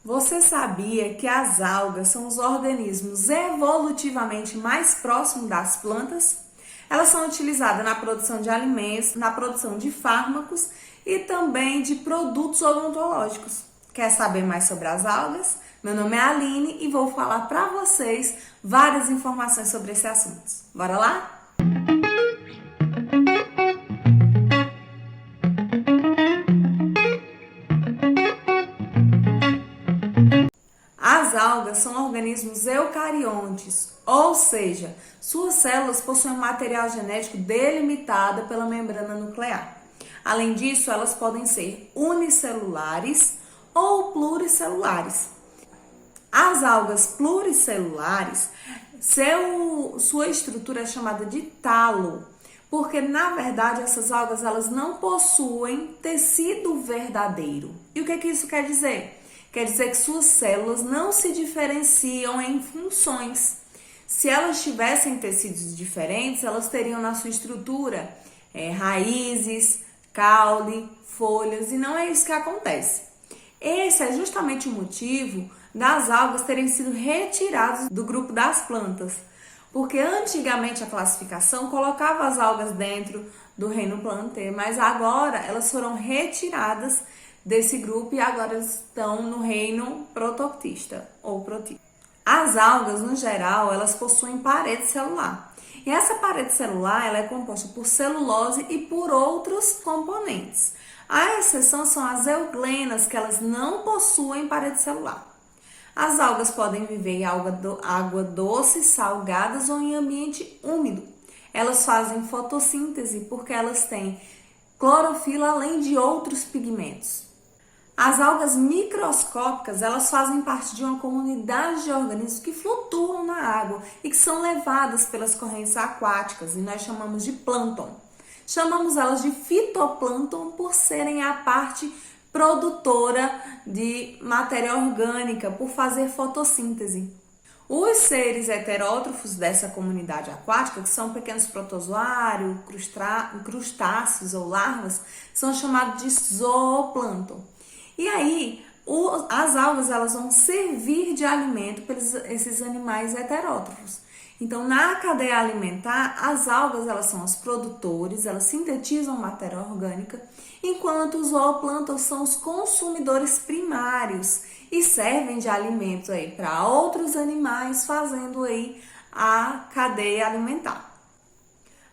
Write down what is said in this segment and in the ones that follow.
Você sabia que as algas são os organismos evolutivamente mais próximos das plantas? Elas são utilizadas na produção de alimentos, na produção de fármacos e também de produtos odontológicos. Quer saber mais sobre as algas? Meu nome é Aline e vou falar para vocês várias informações sobre esse assunto. Bora lá? As algas são organismos eucariontes, ou seja, suas células possuem um material genético delimitado pela membrana nuclear. Além disso, elas podem ser unicelulares ou pluricelulares. As algas pluricelulares, sua estrutura é chamada de talo, porque na verdade essas algas elas não possuem tecido verdadeiro. E o que isso quer dizer? Quer dizer que suas células não se diferenciam em funções. Se elas tivessem tecidos diferentes, elas teriam na sua estrutura raízes, caule, folhas, e não é isso que acontece. Esse é justamente o motivo das algas terem sido retiradas do grupo das plantas, porque antigamente a classificação colocava as algas dentro do reino Plantae, mas agora elas foram retiradas desse grupo e agora estão no reino Protoctista ou Protista. As algas, no geral, elas possuem parede celular. E essa parede celular ela é composta por celulose e por outros componentes. A exceção são as euglenas, que elas não possuem parede celular. As algas podem viver em água doce, salgadas ou em ambiente úmido. Elas fazem fotossíntese porque elas têm clorofila além de outros pigmentos. As algas microscópicas, elas fazem parte de uma comunidade de organismos que flutuam na água e que são levadas pelas correntes aquáticas e nós chamamos de plâncton. Chamamos elas de fitoplâncton por serem a parte produtora de matéria orgânica, por fazer fotossíntese. Os seres heterótrofos dessa comunidade aquática, que são pequenos protozoários, crustáceos ou larvas, são chamados de zooplâncton. E aí, as algas elas vão servir de alimento para esses animais heterótrofos. Então, na cadeia alimentar, as algas elas são os produtores, elas sintetizam matéria orgânica, enquanto os zooplânctons são os consumidores primários e servem de alimento aí para outros animais, fazendo aí a cadeia alimentar.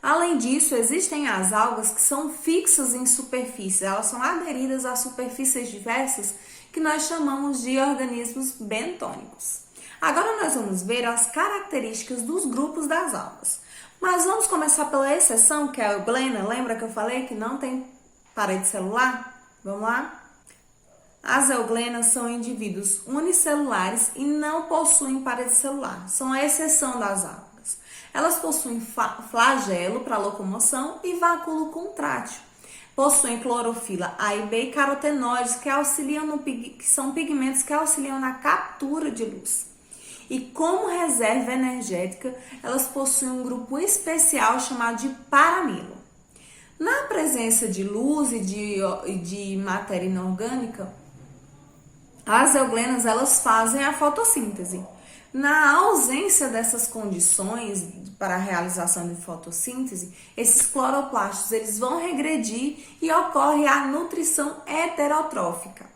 Além disso, existem as algas que são fixas em superfície, elas são aderidas a superfícies diversas que nós chamamos de organismos bentônicos. Agora nós vamos ver as características dos grupos das algas. Mas vamos começar pela exceção, que é a euglena. Lembra que eu falei que não tem parede celular? Vamos lá? As euglenas são indivíduos unicelulares e não possuem parede celular. São a exceção das algas. Elas possuem flagelo para locomoção e vacúolo contrátil. Possuem clorofila A e B e carotenoides que são pigmentos que auxiliam na captura de luz. E como reserva energética, elas possuem um grupo especial chamado de paramilo. Na presença de luz e de matéria inorgânica, as euglenas elas fazem a fotossíntese. Na ausência dessas condições para a realização de fotossíntese, esses cloroplastos eles vão regredir e ocorre a nutrição heterotrófica.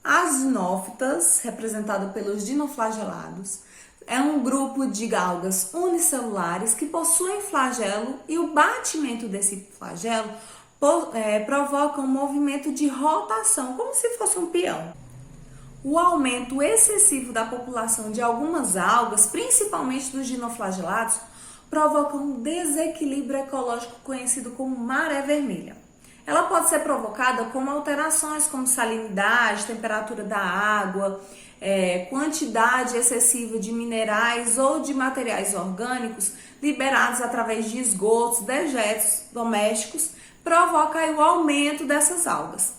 As dinófitas, representada pelos dinoflagelados, é um grupo de algas unicelulares que possuem flagelo e o batimento desse flagelo provoca um movimento de rotação, como se fosse um peão. O aumento excessivo da população de algumas algas, principalmente dos dinoflagelados, provoca um desequilíbrio ecológico conhecido como maré vermelha. Ela pode ser provocada com alterações como salinidade, temperatura da água, quantidade excessiva de minerais ou de materiais orgânicos liberados através de esgotos, dejetos domésticos, provoca aí o aumento dessas algas.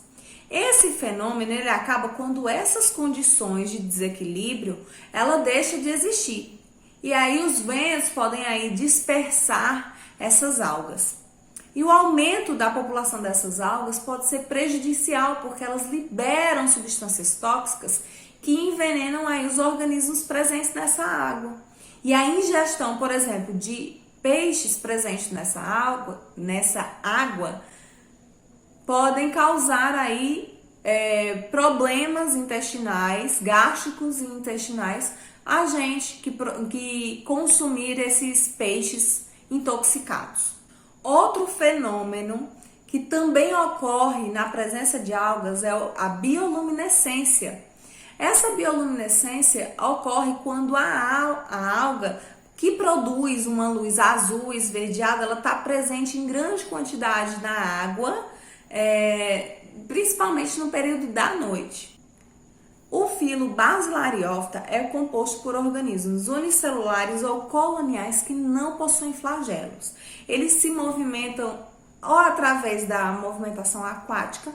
Esse fenômeno ele acaba quando essas condições de desequilíbrio ela deixa de existir. E aí os ventos podem aí dispersar essas algas. E o aumento da população dessas algas pode ser prejudicial porque elas liberam substâncias tóxicas que envenenam aí os organismos presentes nessa água. E a ingestão, por exemplo, de peixes presentes nessa água podem causar aí problemas intestinais, gástricos e intestinais a gente que consumir esses peixes intoxicados. Outro fenômeno que também ocorre na presença de algas é a bioluminescência. Essa bioluminescência ocorre quando a alga que produz uma luz azul esverdeada, ela está presente em grande quantidade na água, principalmente no período da noite. O filo Basilariófita é composto por organismos unicelulares ou coloniais que não possuem flagelos. Eles se movimentam ou através da movimentação aquática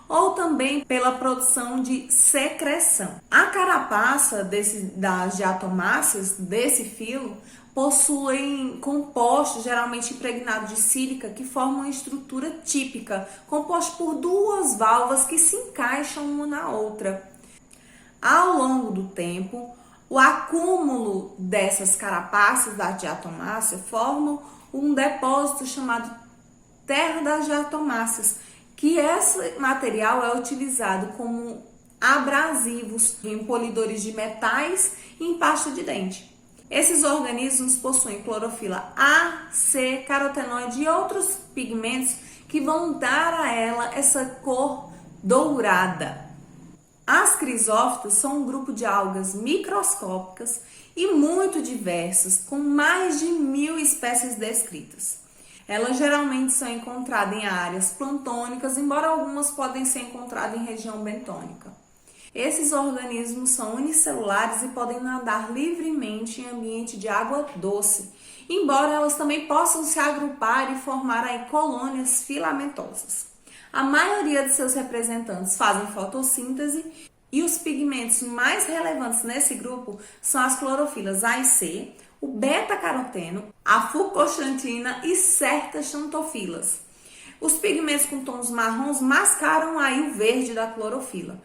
ou também pela produção de secreção. A carapaça das diatomáceas desse filo possuem compostos geralmente impregnados de sílica que formam uma estrutura típica, composto por duas válvulas que se encaixam uma na outra. Ao longo do tempo, o acúmulo dessas carapaças da diatomácea formam um depósito chamado terra das diatomáceas, que esse material é utilizado como abrasivos em polidores de metais e em pasta de dente. Esses organismos possuem clorofila A, C, carotenoide e outros pigmentos que vão dar a ela essa cor dourada. As crisófitas são um grupo de algas microscópicas e muito diversas, com mais de 1000 espécies descritas. Elas geralmente são encontradas em áreas plantônicas, embora algumas podem ser encontradas em região bentônica. Esses organismos são unicelulares e podem nadar livremente em ambiente de água doce, embora elas também possam se agrupar e formar aí colônias filamentosas. A maioria de seus representantes fazem fotossíntese e os pigmentos mais relevantes nesse grupo são as clorofilas A e C, o beta-caroteno, a fucoxantina e certas xantofilas. Os pigmentos com tons marrons mascaram aí o verde da clorofila,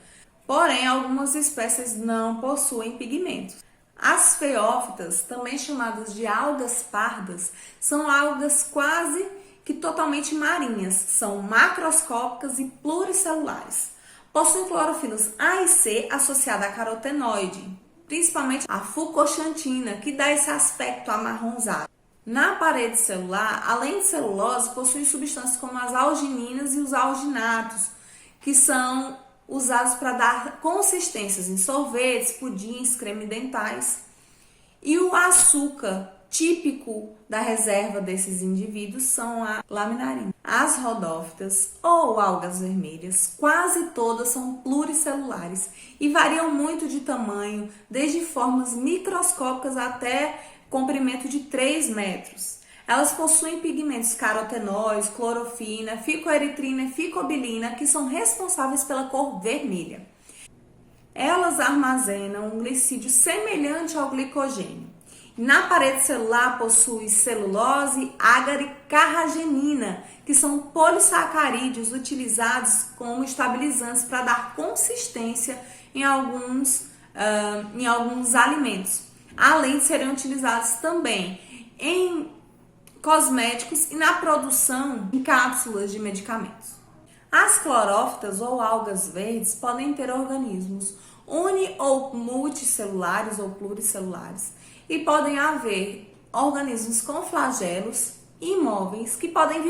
porém algumas espécies não possuem pigmentos. As feófitas, também chamadas de algas pardas, são algas quase que totalmente marinhas, são macroscópicas e pluricelulares. Possuem clorofilas A e C associadas a carotenoide, principalmente a fucoxantina, que dá esse aspecto amarronzado. Na parede celular, além de celulose, possuem substâncias como as algininas e os alginatos, que são usados para dar consistências em sorvetes, pudins, creme dentais. E o açúcar típico da reserva desses indivíduos são a laminarina. As rodófitas ou algas vermelhas, quase todas são pluricelulares e variam muito de tamanho, desde formas microscópicas até comprimento de 3 metros. Elas possuem pigmentos carotenoides, clorofina, ficoeritrina e ficobilina, que são responsáveis pela cor vermelha. Elas armazenam um glicídio semelhante ao glicogênio. Na parede celular possui celulose, agar e carragenina, que são polissacarídeos utilizados como estabilizantes para dar consistência em alguns alimentos, além de serem utilizados também em cosméticos e na produção em cápsulas de medicamentos. As clorófitas ou algas verdes podem ter organismos uni- ou multicelulares ou pluricelulares, e podem haver organismos com flagelos imóveis que podem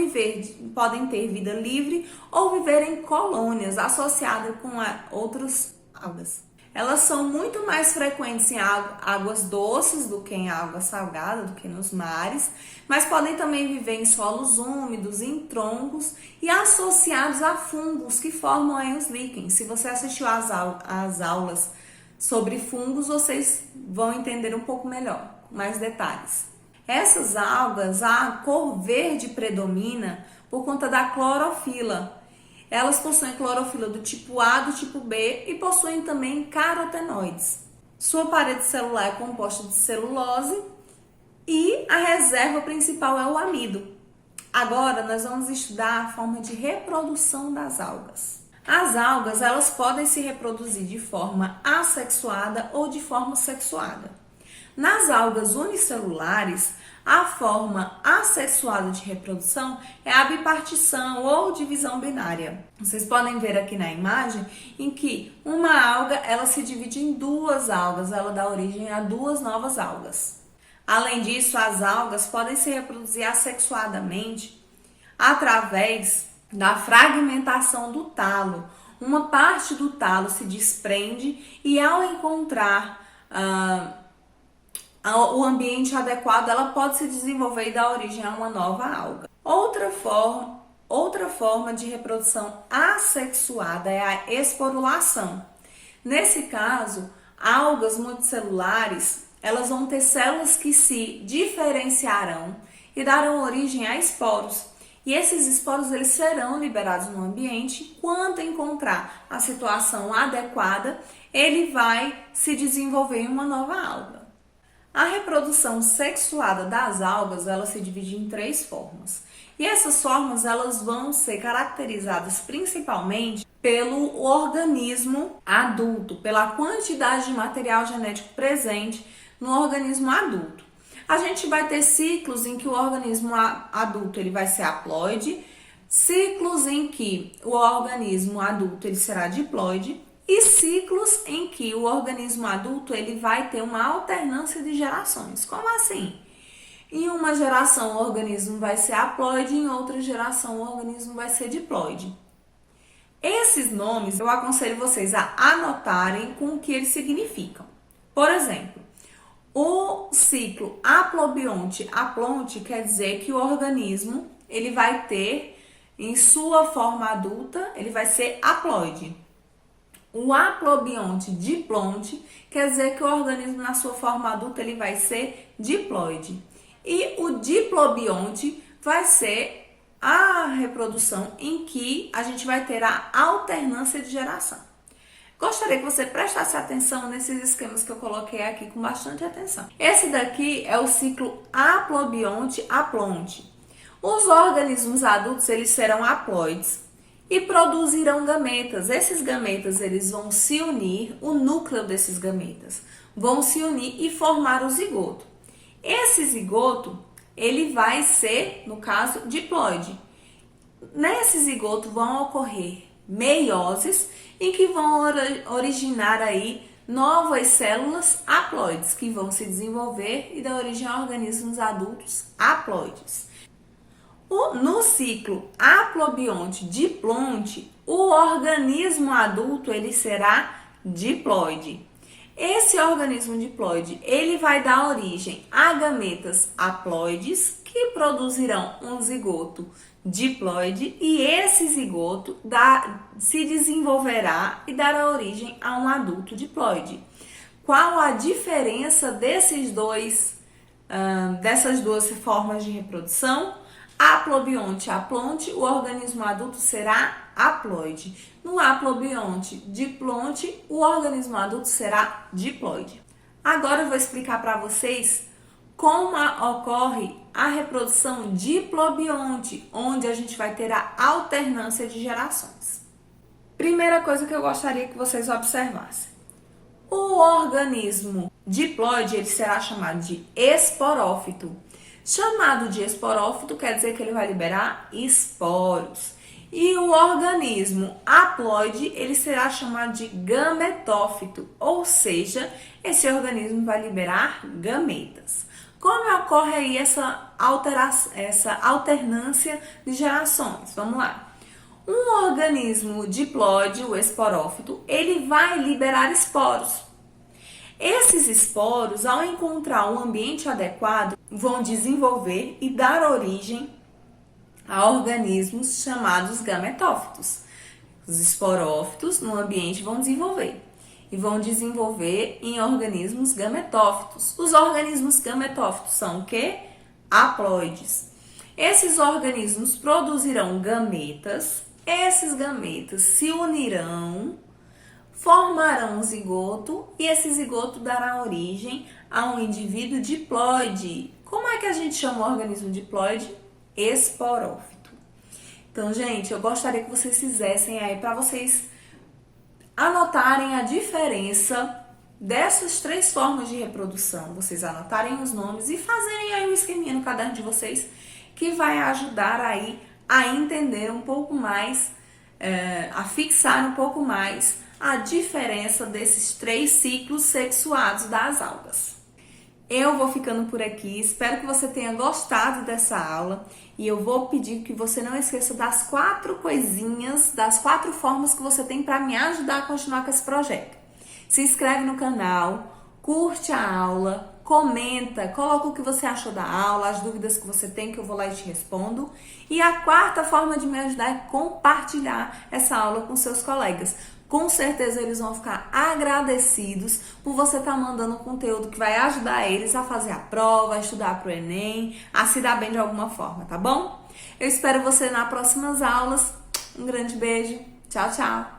ter vida livre ou viver em colônias associadas com outras algas. Elas são muito mais frequentes em águas doces do que em água salgada, do que nos mares, mas podem também viver em solos úmidos, em troncos e associados a fungos que formam aí os líquens. Se você assistiu às aulas sobre fungos, vocês vão entender um pouco melhor, com mais detalhes. Essas algas, a cor verde predomina por conta da clorofila. Elas possuem clorofila do tipo A, do tipo B e possuem também carotenoides. Sua parede celular é composta de celulose e a reserva principal é o amido. Agora nós vamos estudar a forma de reprodução das algas. As algas, elas podem se reproduzir de forma assexuada ou de forma sexuada. Nas algas unicelulares, a forma assexuada de reprodução é a bipartição ou divisão binária. Vocês podem ver aqui na imagem em que uma alga ela se divide em duas algas, ela dá origem a duas novas algas. Além disso, as algas podem se reproduzir assexuadamente através da fragmentação do talo. Uma parte do talo se desprende e ao encontrar o ambiente adequado, ela pode se desenvolver e dar origem a uma nova alga. Outra forma de reprodução assexuada é a esporulação. Nesse caso, algas multicelulares, elas vão ter células que se diferenciarão e darão origem a esporos. E esses esporos eles serão liberados no ambiente. Quando encontrar a situação adequada, ele vai se desenvolver em uma nova alga. A reprodução sexuada das algas, ela se divide em três formas. E essas formas, elas vão ser caracterizadas principalmente pelo organismo adulto, pela quantidade de material genético presente no organismo adulto. A gente vai ter ciclos em que o organismo adulto ele vai ser haploide, ciclos em que o organismo adulto ele será diploide e ciclos em que o organismo adulto ele vai ter uma alternância de gerações. Como assim? Em uma geração o organismo vai ser haploide, em outra geração o organismo vai ser diploide. Esses nomes eu aconselho vocês a anotarem com o que eles significam. Por exemplo, o ciclo haplobionte-haplonte quer dizer que o organismo ele vai ter, em sua forma adulta, ele vai ser haploide. O haplobionte-diplonte quer dizer que o organismo na sua forma adulta ele vai ser diploide. E o diplobionte vai ser a reprodução em que a gente vai ter a alternância de geração. Gostaria que você prestasse atenção nesses esquemas que eu coloquei aqui com bastante atenção. Esse daqui é o ciclo haplobionte-haplonte. Os organismos adultos eles serão haploides e produzirão gametas. Esses gametas eles vão se unir, o núcleo desses gametas vão se unir e formar o zigoto. Esse zigoto ele vai ser, no caso, diploide. Nesse zigoto vão ocorrer meioses em que vão originar aí novas células haploides que vão se desenvolver e dar origem a organismos adultos haploides. No ciclo haplobionte-diplonte, o organismo adulto ele será diploide. Esse organismo diploide ele vai dar origem a gametas haploides que produzirão um zigoto diploide e esse zigoto se desenvolverá e dará origem a um adulto diploide. Qual a diferença dessas duas formas de reprodução? Haplobionte-haplonte, o organismo adulto será haploide. No haplobionte-diplonte, o organismo adulto será diploide. Agora eu vou explicar para vocês como ocorre a reprodução diplobionte, onde a gente vai ter a alternância de gerações. Primeira coisa que eu gostaria que vocês observassem. O organismo diploide ele será chamado de esporófito. Chamado de esporófito quer dizer que ele vai liberar esporos. E o organismo haploide ele será chamado de gametófito, ou seja, esse organismo vai liberar gametas. Como ocorre aí essa alternância de gerações? Vamos lá. Um organismo diploide, o esporófito, ele vai liberar esporos. Esses esporos, ao encontrar um ambiente adequado, vão desenvolver e dar origem a organismos chamados gametófitos. Os esporófitos no ambiente vão desenvolver em organismos gametófitos. Os organismos gametófitos são o quê? Haploides. Esses organismos produzirão gametas, esses gametas se unirão, formarão um zigoto e esse zigoto dará origem a um indivíduo diploide. Como é que a gente chama o organismo diploide? Esporófito. Então, gente, eu gostaria que vocês fizessem aí para vocês anotarem a diferença dessas 3 formas de reprodução. Vocês anotarem os nomes e fazerem aí um esqueminha no caderno de vocês que vai ajudar aí a entender um pouco mais, a fixar um pouco mais a diferença desses 3 ciclos sexuados das algas. Eu vou ficando por aqui, espero que você tenha gostado dessa aula e eu vou pedir que você não esqueça das 4 coisinhas, das 4 formas que você tem para me ajudar a continuar com esse projeto. Se inscreve no canal, curte a aula, comenta, coloca o que você achou da aula, as dúvidas que você tem que eu vou lá e te respondo. E a 4ª forma de me ajudar é compartilhar essa aula com seus colegas. Com certeza eles vão ficar agradecidos por você estar mandando conteúdo que vai ajudar eles a fazer a prova, a estudar para o Enem, a se dar bem de alguma forma, tá bom? Eu espero você nas próximas aulas. Um grande beijo. Tchau, tchau.